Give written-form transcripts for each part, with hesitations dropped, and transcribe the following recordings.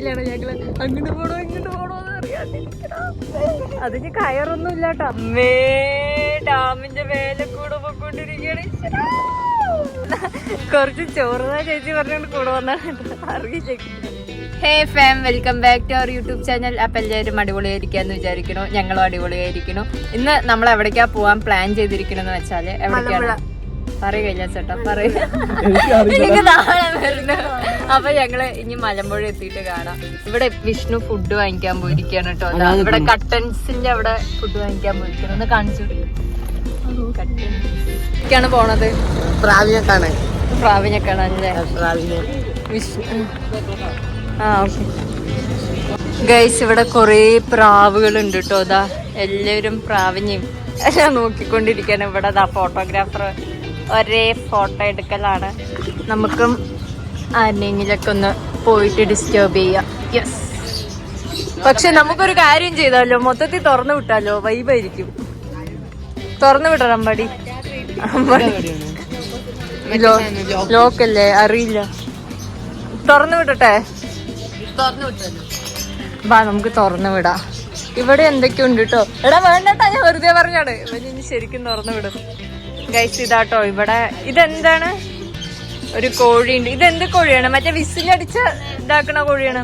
ടെൻഷനിലാണ് ഞങ്ങള്. അങ്ങോട്ട് പോണോ ഇങ്ങോട്ട് പോണോന്ന് അറിയാണ്ടിരിക്കണം. അതിന് കയറൊന്നും ഇല്ലാട്ടോ. അമ്മേ ഡാമിന്റെ മേലെ കൂടെ പോയിക്കൊണ്ടിരിക്കുകയാണ്. കുറച്ച് ചോറുന്ന ചേച്ചി പറഞ്ഞോണ്ട് കൂടെ വന്നാണ് അറിയില്ല. Hey fam, welcome back to our YouTube channel. അപ്പം എല്ലാവരും അടിപൊളിയായിരിക്കാന്ന് വിചാരിക്കണു. ഞങ്ങളും അടിപൊളിയായിരിക്കണു. ഇന്ന് നമ്മൾ എവിടേക്കാ പോവാൻ പ്ലാൻ ചെയ്തിരിക്കണെന്ന് വെച്ചാല് എവിടേക്കാണ് പറയുകയില്ല ചേട്ടാ, പറയുക എനിക്ക് നാളെ വരുന്നു. അപ്പൊ ഞങ്ങള് ഇനി മലമ്പുഴ എത്തിയിട്ട് കാണാം. ഇവിടെ വിഷ്ണു ഫുഡ് വാങ്ങിക്കാൻ പോയിരിക്കാണ് കേട്ടോ. ഇവിടെ കട്ടൻസിന്റെ അവിടെ ഫുഡ് വാങ്ങിക്കാൻ പോയിരിക്കണം. ഒന്ന് കാണിച്ചു ാണ് പോണത്. പ്രാവിനെ കാണാനല്ലേ വിഷ്ണു. ഗൈസ് ഇവിടെ കൊറേ പ്രാവുകൾ ഉണ്ട് കേട്ടോ. അതാ എല്ലാവരും പ്രാവിനെയും എല്ലാം നോക്കിക്കൊണ്ടിരിക്കാണ്. ഇവിടെ അതാ ഫോട്ടോഗ്രാഫർ ഒരേ ഫോട്ടോ എടുക്കലാണ്. നമുക്കും ആരെങ്കിലൊക്കെ ഒന്ന് പോയിട്ട് ഡിസ്റ്റർബ് ചെയ്യാം. യെസ്, പക്ഷെ നമുക്കൊരു കാര്യം ചെയ്താലോ, മൊത്തത്തിൽ തുറന്നു വിട്ടാലോ വൈബായിരിക്കും. തുറന്നു വിടണം അമ്പാടി. ലോക്കല്ലേ, അറിയില്ല. തുറന്നു വിടട്ടെ? ബാ നമുക്ക് തുറന്നു വിടാം. ഇവിടെ എന്തൊക്കെയുണ്ട് കേട്ടോ. എടാ വേണ്ടട്ടാ, ഞാൻ വെറുതെ പറഞ്ഞാണ്. ഇനി ശരിക്കും തുറന്നു വിടും. ഗൈസ് ഇതാട്ടോ ഇവിടെ. ഇതെന്താണ്? ഒരു കോഴിയുണ്ട്. ഇതെന്ത് കോഴിയാണ്? മറ്റേ വിസിലടിച്ച ഇതാക്കണ കോഴിയാണ്.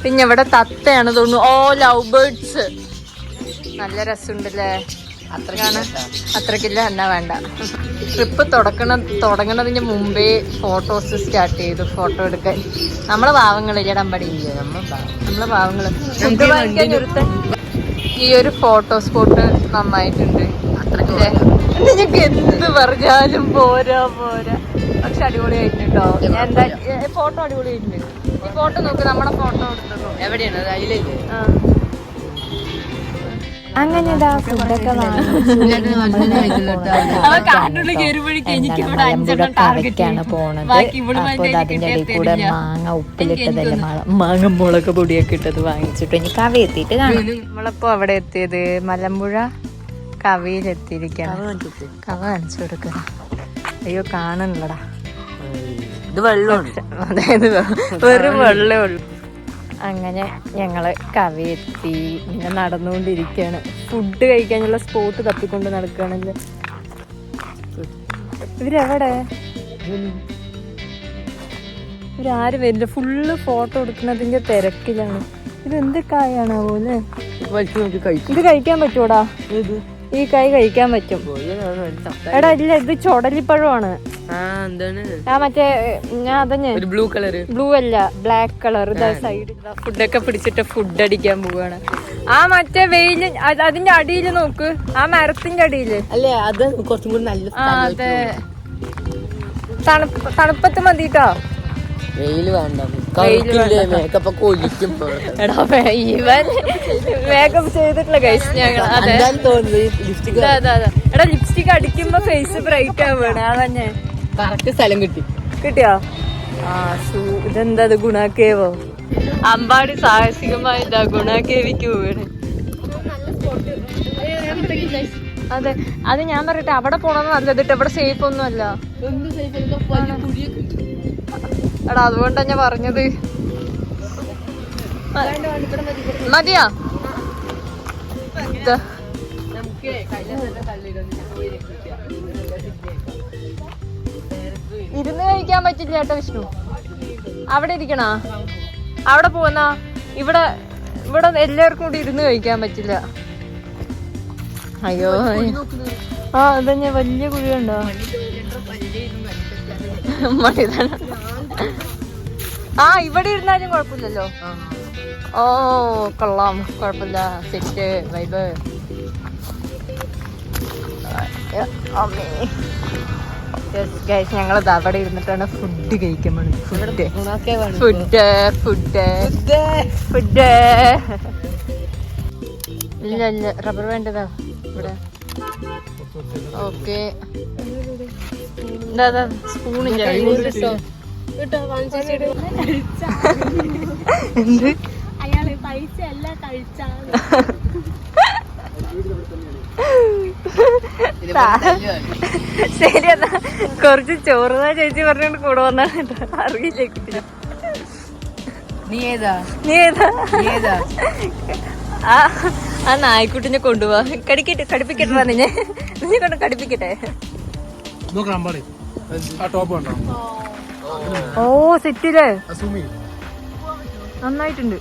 പിന്നെ ഇവിടെ തത്തയാണ് തോന്നുന്നു. ഓ ലവ് ബേർഡ്സ്. നല്ല രസമുണ്ടല്ലേ. അത്രക്കില്ല എന്നാ വേണ്ട. ട്രിപ്പ് തുടങ്ങണതിന് മുമ്പേ ഫോട്ടോസ് സ്റ്റാർട്ട് ചെയ്തു. ഫോട്ടോ എടുക്കാൻ നമ്മളെ പാവങ്ങളില്ല ഡമ്പടി. നമ്മളെ പാവങ്ങള് ഫുഡ് വാങ്ങിക്കാൻ ഒരുത്തൻ. ഈ ഒരു ഫോട്ടോ സ്പോട്ട് നന്നായിട്ടുണ്ട്. നിങ്ങൾക്ക് എന്ത് പറഞ്ഞാലും പോരാ. പക്ഷെ അടിപൊളിയായിട്ടുണ്ട് കേട്ടോ. ഞാൻ എന്താ ഫോട്ടോ അടിപൊളിയായിട്ടുണ്ട്. ഈ ഫോട്ടോ നോക്ക്, നമ്മുടെ ഫോട്ടോ എടുത്തോ. എവിടെയാണ്? അങ്ങനെ ഫുഡൊക്കെ ടാർഗറ്റാണ് പോണത്. അപ്പോൾ അതിന്റെ ഇടയിൽ കൂടെ മാങ്ങ ഉപ്പിലിട്ടതല്ലേ, മാങ്ങ മുളക് പൊടിയൊക്കെ ഇട്ടത് വാങ്ങിച്ചിട്ട് ഇനി കവി എത്തിയിട്ട് കാണാം. നമ്മളിപ്പോ അവിടെ എത്തിയത് മലമ്പുഴ കവിയിലെത്തിയിരിക്കാണ്. കവ കാണിച്ചു കൊടുക്കണം. അയ്യോ കാണണല്ലടാ, ഇത് വെള്ളമുണ്ട്. അതായത് വെറും വെള്ളമേ ഉള്ളു. അങ്ങനെ ഞങ്ങള് കവി എത്തി. ഇങ്ങനെ നടന്നുകൊണ്ടിരിക്കുകയാണ്. ഫുഡ് കഴിക്കാനുള്ള സ്പോട്ട് തപ്പിക്കൊണ്ട് നടക്കുകയാണല്ലോ. ഇവരെവിടെ? ഇവരാരും വരില്ല. ഫുള്ള് ഫോട്ടോ എടുക്കുന്നതിന്റെ തിരക്കിലാണ്. ഇത് എന്ത് കായാണോ പോലെ? ഇത് കഴിക്കാൻ പറ്റൂടാ? ഈ കായ് കഴിക്കാൻ പറ്റും? എടാ ഇല്ല, ഇത് ചൊടലിപ്പഴമാണ്. മറ്റേ ഞാൻ അതന്നെ ബ്ലൂ അല്ല, ബ്ലാക്ക് കളർ. സൈഡ് ഫുഡൊക്കെ പിടിച്ചിട്ട് ഫുഡ് അടിക്കാൻ പോവാണ്. ആ മറ്റേ വെയില് അതിന്റെ അടിയില് നോക്ക്, ആ മരത്തിന്റെ അടിയില് അല്ലേ. അത് കുറച്ചും കൂടി നല്ല. അതെ, തണുപ്പത്ത് മതിട്ടോ. വെയില് വേണ്ട. ഇവൻ മേക്കപ്പ് ചെയ്തിട്ടുള്ള ഗൈസ് ഞങ്ങൾ. അതെ എടാ, ലിപ്സ്റ്റിക് അടിക്കുമ്പോ ഫേസ് ബ്രൈറ്റ് ആവുകയാണ്. അതന്നെ കറക്റ്റ് സ്ഥലം കിട്ടിയോ? ഇതെന്താ ഗുണാക്കേവോ? അമ്പാടി സാഹസികമായി ഇതാ ഗുണാക്കേവിക്ക് പോവാണ്. അതെ, അത് ഞാൻ പറയട്ടെ, അവിടെ പോണെന്ന് നല്ലത്. ഇവിടെ സേഫ് ഒന്നും അല്ല. എടാ അതുകൊണ്ടാ ഞാൻ പറഞ്ഞത്. മതിയാ? ഇരുന്ന് കഴിക്കാൻ പറ്റില്ല കേട്ടോ വിഷ്ണു. അവിടെ ഇരിക്കണ, അവിടെ പോന്നാ. ഇവിടെ എല്ലാവർക്കും കൂടി ഇരുന്ന് കഴിക്കാൻ പറ്റില്ല. അയ്യോ അതന്നെ വലിയ കുഴിയുണ്ടോ? ഇവിടെ ഇരുന്നാലും കുഴപ്പമില്ലല്ലോ. ഓ കൊള്ളാം, കുഴപ്പമില്ല. Set vibe. ഞങ്ങളത് അവിടെ ഇരുന്നിട്ടാണ് ഫുഡ് കഴിക്കാൻ പോണത്. ഫുഡ് ഇല്ല റബ്ബർ വേണ്ടതാ ഇവിടെ. ഓക്കെ, സ്പൂണില്ല. എന്ത് അയാള് പൈസ അല്ല കഴിച്ചാ ശരി എന്നാ കുറച്ച് ചോറുന്നാ ചേച്ചി പറഞ്ഞോണ്ട് കൂടെ വന്നാണ് അറിയില്ല. നീ ഏതാ ആ നായ്ക്കുട്ടിനെ കൊണ്ടുപോവാ. കടിപ്പിക്കട്ടെ നിന്നെ കൊണ്ട് കടിപ്പിക്കട്ടെ. ഓ സെറ്റില് നന്നായിട്ടുണ്ട്.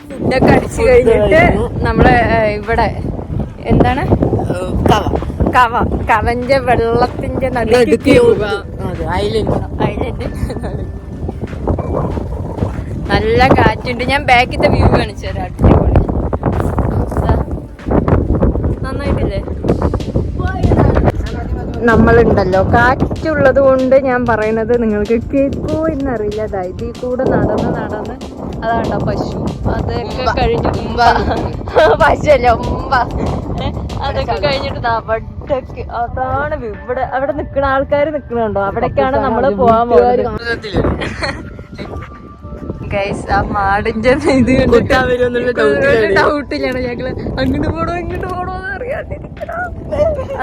ഫുഡൊക്കെ അടിച്ചു കഴിഞ്ഞിട്ട് നമ്മള് ഇവിടെ എന്താണ് കവന്റെ വെള്ളത്തിന്റെ നടുക്ക് ഐലൻഡ് നല്ല കാറ്റുണ്ട്. ഞാൻ ബാക്കിത്തെ വ്യൂ കാണിച്ചു തരാം. അടിപൊളി നന്നായിട്ടില്ലേ? നമ്മളുണ്ടല്ലോ കാറ്റുള്ളത് കൊണ്ട് ഞാൻ പറയണത് നിങ്ങൾക്ക് കേൾക്കോ എന്നറിയില്ല. ഇതിൽ കൂടെ നടന്ന് അതാണ്ടോ പശു, അതൊക്കെ കഴിഞ്ഞു പശുവല്ല അതൊക്കെ കഴിഞ്ഞിട്ട് അവിടേക്ക് അതാണ് ഇവിടെ. അവിടെ നിക്കണ ആൾക്കാർ നിക്കണുണ്ടോ? അവിടേക്കാണ് നമ്മള് പോവാൻ പോകുന്നത്. ഗൈസ് ആ മാടിന്റെ ഇത് ഡൗട്ടിലാണ് ഞങ്ങള് അങ്ങോട്ട് പോണോ ഇങ്ങോട്ട് പോണോന്ന് അറിയാതിരിക്കണം.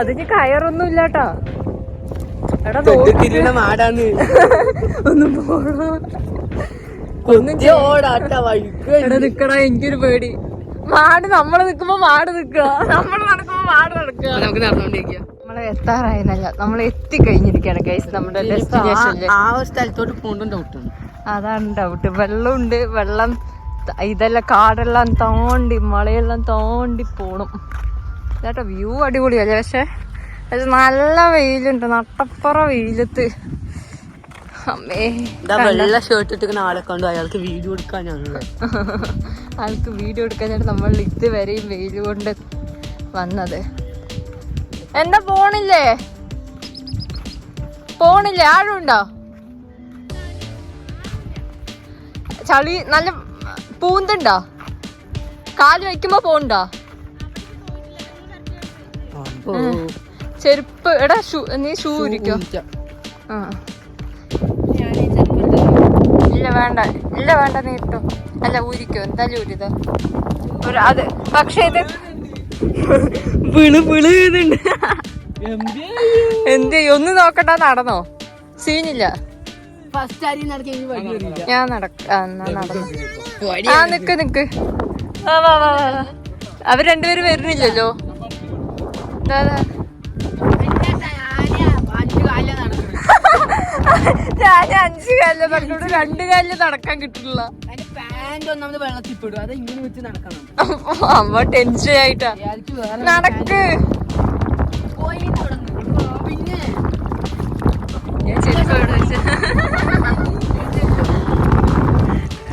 അതിന് കയറൊന്നും ഇല്ലാട്ടാ. എടാ ഒന്നും പോണോ എടാ നിക്കടാ. എനിക്കൊരു പേടി. മാട് നമ്മള് നിക്കുമ്പോ മാട് നിക്കുക, നമ്മള് നടക്കുമ്പോ മാട് നടക്കുക. നമുക്ക് നടന്നുകൊണ്ടിരിക്കുക. നമ്മള് എത്താറായിരുന്നല്ല, നമ്മൾ എത്തിക്കഴിഞ്ഞിരിക്കുകയാണ് ഗൈസ് നമ്മുടെ ഡെസ്റ്റിനേഷനിൽ. ആ ഒരു സ്ഥലത്തോട്ട് പോകണം ഡൗട്ടാണ്. അതാണ് ഡൗട്ട്. വെള്ളമുണ്ട്, വെള്ളം ഇതെല്ലാം കാടെല്ലാം തോണ്ടി മലയെല്ലാം തോണ്ടി പോണം. ഇതാട്ടോ വ്യൂ അടിപൊളിയല്ലേ? പക്ഷെ അത് നല്ല വെയിലുണ്ട്, നട്ടപ്പുറ വെയിലത്ത്. അമ്മേ വെള്ള ഷർട്ട് ഇട്ടിരിക്കുന്ന ആളെ കണ്ടു. അയാൾക്ക് വീഡിയോ എടുക്കാനാണ്. ആൾക്ക് വീഡിയോ എടുക്കാനാണ് നമ്മൾ ഇതുവരെയും വെയിൽ കൊണ്ട് വന്നത്. എന്താ പോണില്ലേ? ആഴുണ്ടോ? ചളി നല്ല പൂന്തുണ്ടോ? കാല് വയ്ക്കുമ്പോ പോണ്ടോ? ചെരുപ്പ് എടാ നീ ഷൂ ഇരിക്കോ? ആ ഇല്ല വേണ്ട നീ ഇട്ടോ. അല്ല ഊരിക്കോ, എന്തായാലും ഊരിതോ അത്. പക്ഷെ ഇത് വിളുന്നുണ്ട്. എന്ത് ഒന്ന് നോക്കട്ടാ. നടന്നോ? സീനില്ല. ഞാൻ നടന്നു. ആ നിക്ക് അവർ രണ്ടുപേരും വരുന്നില്ലല്ലോ. ഞാൻ 5 കാലില് നടക്കൂടെ, 2 കാലില് നടക്കാൻ കിട്ടില്ല. അമ്മ ടെൻഷൻ ആയിട്ടാ. നടക്ക്.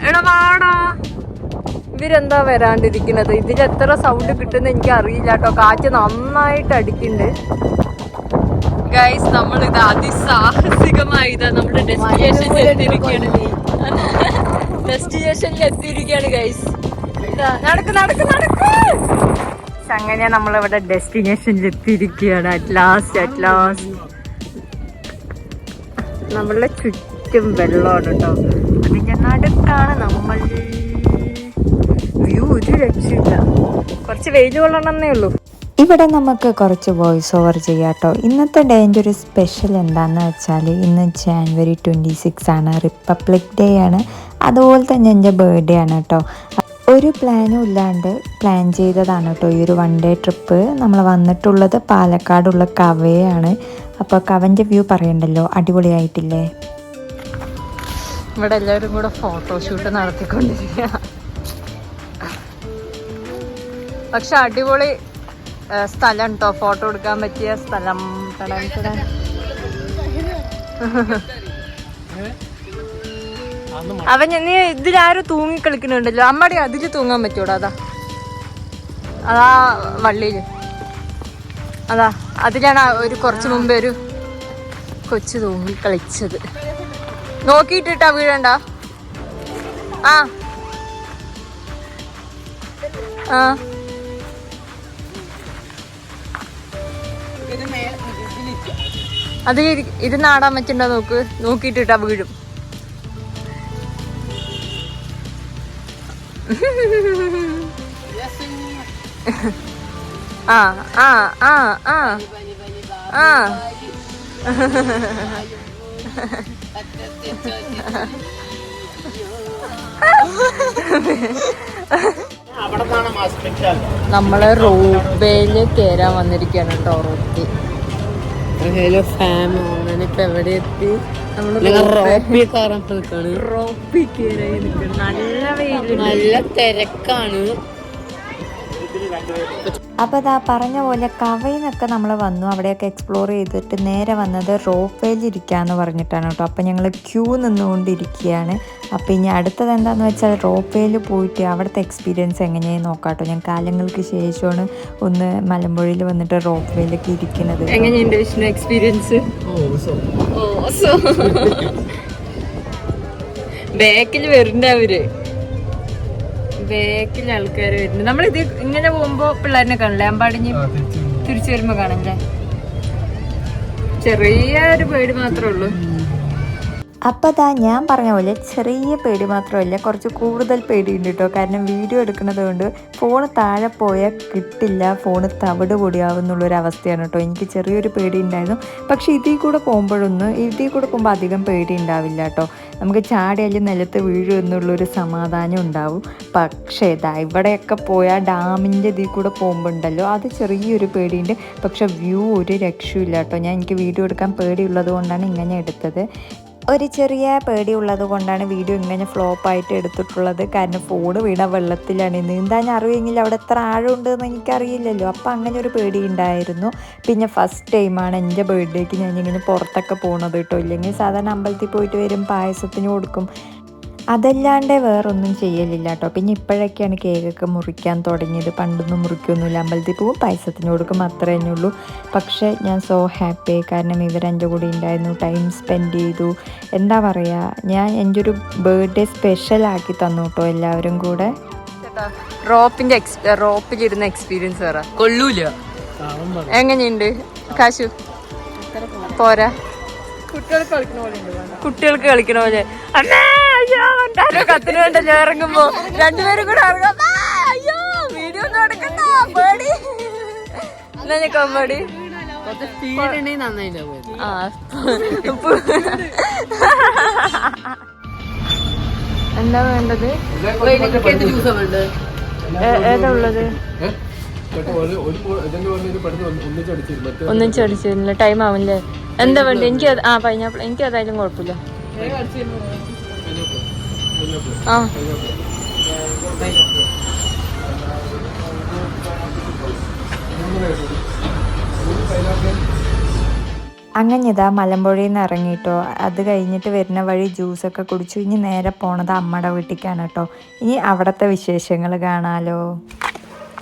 എടാ വാടാ. ഇവരെന്താ വരാണ്ടിരിക്കുന്നത്? ഇതിലെത്ര സൗണ്ട് കിട്ടുന്ന എനിക്ക് അറിയില്ല കേട്ടോ. കാറ്റ് നന്നായിട്ട് അടിക്കുന്നുണ്ട് ഗൈസ്. നമ്മൾ ഇത് അതിസാഹസികമായി നമ്മുടെ ഡെസ്റ്റിനേഷനിൽ എത്തിയിരിക്കുകയാണ് ഗൈസ്. നടക്ക്. അങ്ങനെ നമ്മളിവിടെ ഡെസ്റ്റിനേഷനിൽ എത്തിയിരിക്കുകയാണ്. അറ്റ് ലാസ്റ്റ് നമ്മളുടെ ചുറ്റും വെള്ളമാണ് കേട്ടോ. അതിൻ്റെ നടുക്കാണ് നമ്മൾ. വ്യൂ ഒരു രക്ഷയില്ല. കുറച്ച് വെയിൽ കൊള്ളണമെന്നേ ഉള്ളൂ. ഇവിടെ നമുക്ക് കുറച്ച് വോയിസ് ഓവർ ചെയ്യാം കേട്ടോ. ഇന്നത്തെ ഡേൻ്റെ ഒരു സ്പെഷ്യൽ എന്താണെന്ന് വെച്ചാൽ ഇന്ന് January 26 ആണ്, റിപ്പബ്ലിക് ഡേ ആണ്. അതുപോലെ തന്നെ എൻ്റെ ബർത്ത്ഡേ ആണ് കേട്ടോ. ഒരു പ്ലാനും ഇല്ലാണ്ട് പ്ലാൻ ചെയ്തതാണ് കേട്ടോ ഈ ഒരു 1 ഡേ ട്രിപ്പ്. നമ്മൾ വന്നിട്ടുള്ളത് പാലക്കാടുള്ള കവയാണ്. അപ്പോൾ കവൻ്റെ വ്യൂ പറയണ്ടല്ലോ, അടിപൊളിയായിട്ടില്ലേ? ഇവിടെ എല്ലാവരും കൂടെ ഫോട്ടോഷൂട്ട് നടത്തിക്കൊണ്ടിരിക്കുക. പക്ഷെ അടിപൊളി സ്ഥലം കേട്ടോ, ഫോട്ടോ എടുക്കാൻ പറ്റിയ സ്ഥലം. അവൻ നീ ഇതിലാരും തൂങ്ങി കളിക്കുന്നുണ്ടല്ലോ. അമ്മടി അതില് തൂങ്ങാൻ പറ്റൂടാ. അതാ വള്ളിയില് അതിലാണ് ഒരു കുറച്ച് മുമ്പേ ഒരു കൊച്ചു തൂങ്ങി കളിച്ചത്. നോക്കിയിട്ടിട്ടാ വീഴണ്ട. അത് ഇത് നാടാൻ പറ്റണ്ടോ നോക്ക്. നോക്കിയിട്ടിട്ടാ വീഴും. ആ ആ ആ ആ ആ നമ്മള് റോപ്പേല് കേറാൻ വന്നിരിക്കാണ് കേട്ടോ. റോപ്പി ഹലോ ഫാം, ഞാനിപ്പോ എവിടെ എത്തി? റോപ്പി കേറി നിൽക്കണം. നല്ല വെയില്, നല്ല തിരക്കാണ്. അപ്പോൾ അതാ പറഞ്ഞ പോലെ കവയിൽ നിന്നൊക്കെ നമ്മൾ വന്നു. അവിടെയൊക്കെ എക്സ്പ്ലോർ ചെയ്തിട്ട് നേരെ വന്നത് റോപ്പേയിൽ ഇരിക്കാമെന്ന് പറഞ്ഞിട്ടാണ് കേട്ടോ. അപ്പോൾ ഞങ്ങൾ ക്യൂ നിന്നുകൊണ്ടിരിക്കുകയാണ്. അപ്പോൾ ഇനി അടുത്തത് എന്താണെന്ന് വെച്ചാൽ റോപ്പേയിൽ പോയിട്ട് അവിടുത്തെ എക്സ്പീരിയൻസ് എങ്ങനെയാണെന്ന് നോക്കാം കേട്ടോ. ഞാൻ കാലങ്ങൾക്ക് ശേഷമാണ് ഒന്ന് മലമ്പുഴയിൽ വന്നിട്ട് റോപ്പേയിലൊക്കെ ഇരിക്കുന്നത്. എങ്ങനെയുണ്ട് വിഷ്ണു എക്സ്പീരിയൻസ്? ബാക്കിൽ വരുന്നുണ്ട് അവര്, ബാക്കിൽ ആൾക്കാർ വരുന്നുണ്ട്. നമ്മളിത് ഇങ്ങനെ പോകുമ്പോ പിള്ളേരിനെ കാണില്ലേ, അമ്പാടിഞ്ഞ് തിരിച്ചു വരുമ്പോ കാണല്ലേ. ചെറിയൊരു പേടി മാത്രമേ ഉള്ളൂ. അപ്പോൾ അതാ ഞാൻ പറഞ്ഞ പോലെ ചെറിയ പേടി മാത്രമല്ല, കുറച്ച് കൂടുതൽ പേടിയുണ്ട് കേട്ടോ. കാരണം വീഡിയോ എടുക്കുന്നത് കൊണ്ട് ഫോണ് താഴെ പോയാൽ കിട്ടില്ല, ഫോണ് തവിട് പൊടിയാവും എന്നുള്ളൊരവസ്ഥയാണ് കേട്ടോ. എനിക്ക് ചെറിയൊരു പേടി ഉണ്ടായിരുന്നു. പക്ഷേ ഇതിൽ കൂടെ പോകുമ്പോൾ അധികം പേടി ഉണ്ടാവില്ല കേട്ടോ. നമുക്ക് ചാടിയാലും നിലത്ത് വീഴും എന്നുള്ളൊരു സമാധാനം ഉണ്ടാവും. പക്ഷേ ഇവിടെയൊക്കെ പോയാൽ ഡാമിൻ്റെ ഇതിൽ കൂടെ പോകുമ്പോൾ ഉണ്ടല്ലോ, അത് ചെറിയൊരു പേടിയുണ്ട്. പക്ഷെ വ്യൂ ഒരു രക്ഷയില്ല കേട്ടോ. എനിക്ക് വീഡിയോ എടുക്കാൻ പേടിയുള്ളത് കൊണ്ടാണ് ഇങ്ങനെ എടുത്തത്. ഒരു ചെറിയ പേടിയുള്ളത് കൊണ്ടാണ് വീഡിയോ ഇങ്ങനെ ഫ്ലോപ്പായിട്ട് എടുത്തിട്ടുള്ളത്. കാരണം ഫോണ് വീണ വെള്ളത്തിലാണ്. നീന്താൻ അറിയുമെങ്കിൽ അവിടെ എത്ര ആഴമുണ്ടെന്ന് എനിക്കറിയില്ലല്ലോ. അപ്പോൾ അങ്ങനെ ഒരു പേടി ഉണ്ടായിരുന്നു. പിന്നെ ഫസ്റ്റ് ടൈമാണ് എൻ്റെ ബർത്ത്ഡേക്ക് ഞാനിങ്ങനെ പുറത്തൊക്കെ പോകണത് കേട്ടോ. ഇല്ലെങ്കിൽ സാധാരണ അമ്പലത്തിൽ പോയിട്ട് വരും, പായസത്തിന് കൊടുക്കും, അതല്ലാണ്ട് വേറൊന്നും ചെയ്യലില്ല കേട്ടോ. പിന്നെ ഇപ്പോഴൊക്കെയാണ് കേക്കൊക്കെ മുറിക്കാൻ തുടങ്ങിയത്. പണ്ടൊന്നും മുറിക്കൊന്നുമില്ല, അമ്പലത്തിൽ പോകും, പായസത്തിന് കൊടുക്കും, അത്രേ ഉള്ളൂ. പക്ഷേ ഞാൻ സോ ഹാപ്പി, കാരണം ഇവരെൻ്റെ കൂടെ ഉണ്ടായിരുന്നു, ടൈം സ്പെൻഡ് ചെയ്തു. എന്താ പറയുക, ഞാൻ എൻ്റെ ഒരു ബർത്ത്ഡേ സ്പെഷ്യലാക്കി തന്നു കേട്ടോ എല്ലാവരും കൂടെ. റോപ്പിലിരുന്ന എക്സ്പീരിയൻസ് പറ. കൊള്ളൂല. എങ്ങനെയുണ്ട് കാശു? പോരാ, കുട്ടികൾക്ക് കളിക്കണ പോലെ. അയ്യോ കത്തിന് വേണ്ടല്ലോ ഇറങ്ങുമ്പോ രണ്ടുപേരും കൂടെ ഇറങ്ങാം. അയ്യോ വീഡിയോ ഒന്നും എടുക്കണ്ട, പേടി. എന്നാ പേടി. എന്താ വേണ്ടത്? ഏതാ ഉള്ളത്? ഒന്നിച്ചടിച്ചിരുന്നില്ല, ടൈം ആവില്ലേ? എന്താ വേണ്ട? എനിക്ക് പൈനാപ്പിൾ, എനിക്ക് അതായാലും കുഴപ്പമില്ല. ആ അങ്ങനെ ഇതാ മലമ്പുഴയിൽ നിന്ന് ഇറങ്ങിയിട്ടോ. അത് കഴിഞ്ഞിട്ട് വരുന്ന വഴി ജ്യൂസൊക്കെ കുടിച്ചു. ഇനി നേരെ പോണത് അമ്മയുടെ വീട്ടിലേക്കാണ് കേട്ടോ. ഇനി അവിടുത്തെ വിശേഷങ്ങൾ കാണാലോ.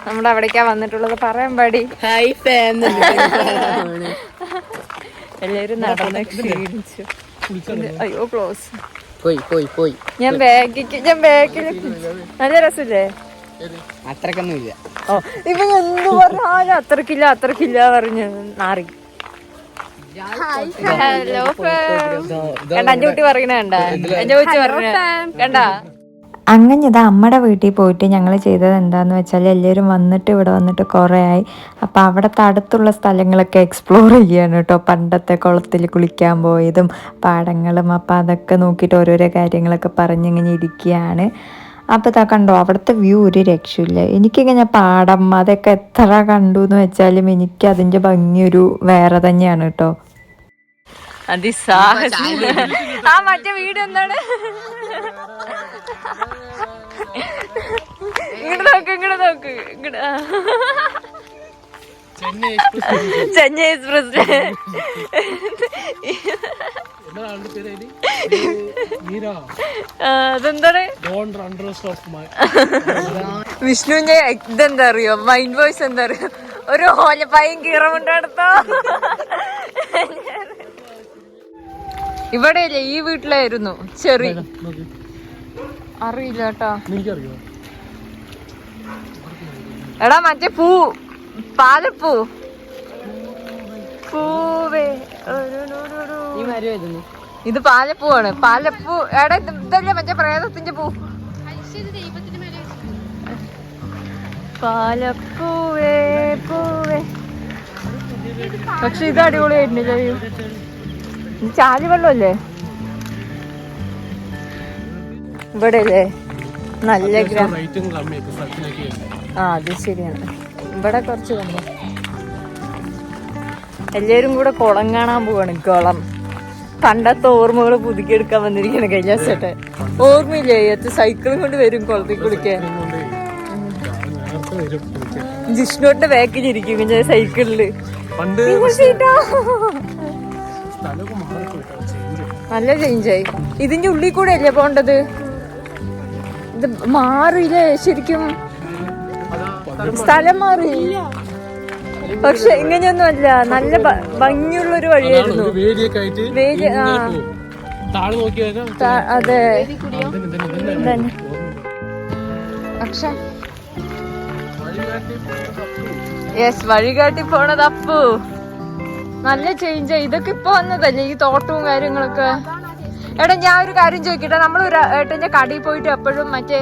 നമ്മുടെ അവിടേക്കാ വന്നിട്ടുള്ളത്, പറയാൻ പാടി. Hi farm. എല്ലാവരും നടന്ന് ക്ഷീണിച്ചു. അയ്യോ ക്ലോസ് പോയി. ഞാൻ ബാക്കിൽ നല്ല രസമില്ലേ? അത്രക്കൊന്നുമില്ല. ഓ ഇപ്പൊ എന്ത് പറഞ്ഞാലും അത്രക്കില്ല പറഞ്ഞു നാറി. ഹലോ കണ്ട അഞ്ചു കുട്ടി പറയണ കണ്ട, എന്റെ കൊച്ചു പറഞ്ഞ കണ്ട. അങ്ങനെ ഇതാ അമ്മയുടെ വീട്ടിൽ പോയിട്ട് ഞങ്ങൾ ചെയ്തത് എന്താണെന്ന് വെച്ചാൽ എല്ലാവരും വന്നിട്ട് ഇവിടെ വന്നിട്ട് കുറേ ആയി. അപ്പോൾ അവിടുത്തെ അടുത്തുള്ള സ്ഥലങ്ങളൊക്കെ എക്സ്പ്ലോർ ചെയ്യാണ് കേട്ടോ. പണ്ടത്തെ കുളത്തിൽ കുളിക്കാൻ പോയതും പാടങ്ങളും. അപ്പോൾ അതൊക്കെ നോക്കിയിട്ട് ഓരോരോ കാര്യങ്ങളൊക്കെ പറഞ്ഞിങ്ങനെ ഇരിക്കുകയാണ്. അപ്പോൾ ഇതാ കണ്ടോ, അവിടുത്തെ വ്യൂ ഒരു രക്ഷയില്ല. എനിക്കിങ്ങനെ പാടം അതൊക്കെ എത്ര കണ്ടു എന്ന് വെച്ചാലും എനിക്ക് അതിൻ്റെ ഭംഗിയൊരു വേറെ തന്നെയാണ് കേട്ടോ. ആ മറ്റേ വീട് എന്താണ്? ഇങ്ങോട്ട് നോക്ക് ചെന്നൈ എക്സ്പ്രസ്. അതെന്താണ് വിഷ്ണുവിന്റെ ഇതെന്താ അറിയോ? മൈൻഡ് വോയിസ് എന്താ അറിയോ? ഒരു ഓലപ്പായും കീറമുണ്ടോ? ഇവിടെയല്ലേ, ഈ വീട്ടിലായിരുന്നു. ചെറി അറിയില്ല കേട്ടാ. എടാ മറ്റേ പാലപ്പൂ പൂവേ. ഇത് പാലപ്പൂവാണ്. പാലപ്പൂ എടാ ഇതല്ലേ മറ്റേ പ്രേതത്തിന്റെ പൂ. പാലപ്പൂവേ പൂവേ. പക്ഷെ ഇത് അടിപൊളിയായിട്ടുണ്ട്. ചാലി വെള്ളമല്ലേ ഇവിടെ അല്ലേ? നല്ല അത് ശരിയാണ്. ഇവിടെ കുറച്ച് കണ്ടു. എല്ലാവരും കൂടെ കുളം കാണാൻ പോവാണ്. കുളം പണ്ടത്തെ ഓർമ്മകൾ പുതുക്കിയെടുക്കാൻ വന്നിരിക്കുകയാണ് കഴിഞ്ഞ ദിവസത്തെ. ഓർമ്മയില്ലേ സൈക്കിളും കൊണ്ട് വരും കുളത്തിൽ കുളിക്കാൻ. ജിഷ്ണുവിന്റെ ബാക്കിലിരിക്കും ഞാൻ സൈക്കിളില്. നല്ല ചേഞ്ചായി. ഇതിന്റെ ഉള്ളിൽ കൂടെ അല്ലേ പോണ്ടത്? ഇത് മാറിയില്ലേ ശരിക്കും? സ്ഥലം മാറി. പക്ഷെ ഇങ്ങനെയൊന്നും അല്ല, നല്ല ഭംഗിയുള്ളൊരു വഴിയായിരുന്നു. അതെ പക്ഷെ യെസ്, വഴികാട്ടി പോണത് അപ്പു. നല്ല ചേഞ്ച്. ഇതൊക്കെ ഇപ്പൊ വന്നതല്ലേ ഈ തോട്ടവും കാര്യങ്ങളൊക്കെ. എടാ ഞാൻ ഒരു കാര്യം ചോദിക്കട്ടെ, നമ്മൾ ഏട്ടന്റെ കടയിൽ പോയിട്ട് എപ്പോഴും മറ്റേ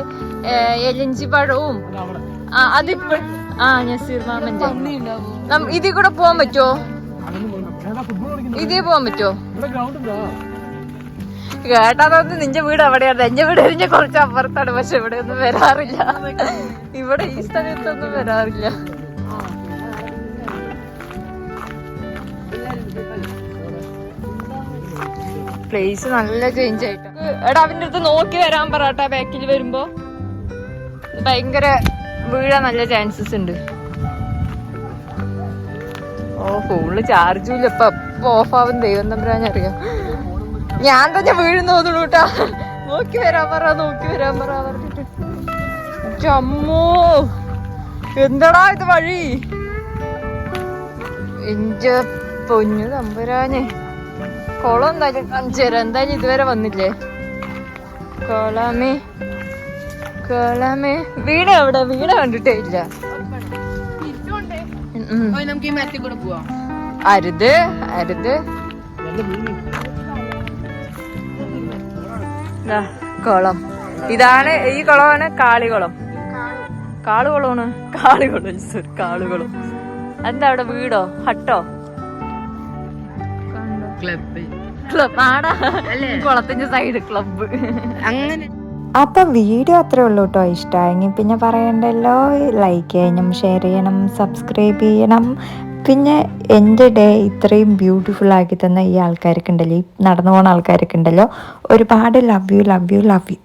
എലഞ്ചി പഴവും അതിപ്പോ നസീർ മാമന്റെ ഇതിൽ കൂടെ പോവാൻ പറ്റുമോ? ഇതേ പോവാൻ പറ്റുമോ? കേട്ടാന്ന് നിന്റെ വീട് എവിടെയാണ്? എന്റെ വീട് കഴിഞ്ഞ കുറച്ച് അപ്പുറത്താണ്. പക്ഷെ ഇവിടെ ഒന്നും വരാറില്ല. ഇവിടെ ഈ സ്ഥലത്തൊന്നും വരാറില്ല. പ്ലേസ് നല്ല ചേഞ്ച് ആയിട്ട്. എടാ അവന്റെ അടുത്ത് നോക്കി വരാൻ പറട്ടാ. ബാക്കിൽ വരുമ്പോ ഭയങ്കര വീഴാൻ നല്ല ചാൻസസ് ഉണ്ട്. ഓ ഫോണില് ചാർജും ഇല്ല. ഇപ്പൊ ഓഫ് ആവും. ദൈവം തമ്പുരാനറിയാം. ഞാൻ തന്നെ വീഴുന്നു തോന്നുന്നു കേട്ടാ. നോക്കി വരാൻ പറ, നോക്കി വരാൻ പറ പറഞ്ഞിട്ട്. ചമ്മോ എന്താടാ ഇത് വഴി? എന്റെ പൊന്നു തമ്പുരാനെ. കുളം എന്തായാലും കാണിച്ചു തരാം. എന്തായാലും ഇതുവരെ വന്നില്ലേ കുളമേ. വീട് എവിടെ? വീട് കണ്ടിട്ടേ ഇല്ല. അരുത് അരുത്. കുളം ഇതാണ്. ഈ കുളമാണ് കാളികുളം. കാളുകുളമാണ്. കാളുകുളം. എന്താ അവിടെ? വീടോ ഹട്ടോ? ക്ലബ് ആടാ. കുളത്തിന്റെ സൈഡ് ക്ലബ് അങ്ങനെ. അപ്പം വീഡിയോ അത്രേ ഉള്ളൂ കേട്ടോ. ഇഷ്ടമായെങ്കിൽ പിന്നെ പറയണ്ടല്ലോ. ലൈക്ക് ചെയ്യണം, ഷെയർ ചെയ്യണം, സബ്സ്ക്രൈബ് ചെയ്യണം. പിന്നെ എൻ്റെ ഡേ ഇത്രയും ബ്യൂട്ടിഫുൾ ആക്കി തന്ന ഈ ആൾക്കാർക്ക് ഉണ്ടല്ലോ, ഈ നടന്നു പോകുന്ന ആൾക്കാർക്ക് ഉണ്ടല്ലോ, ഒരുപാട് ലവ് യു.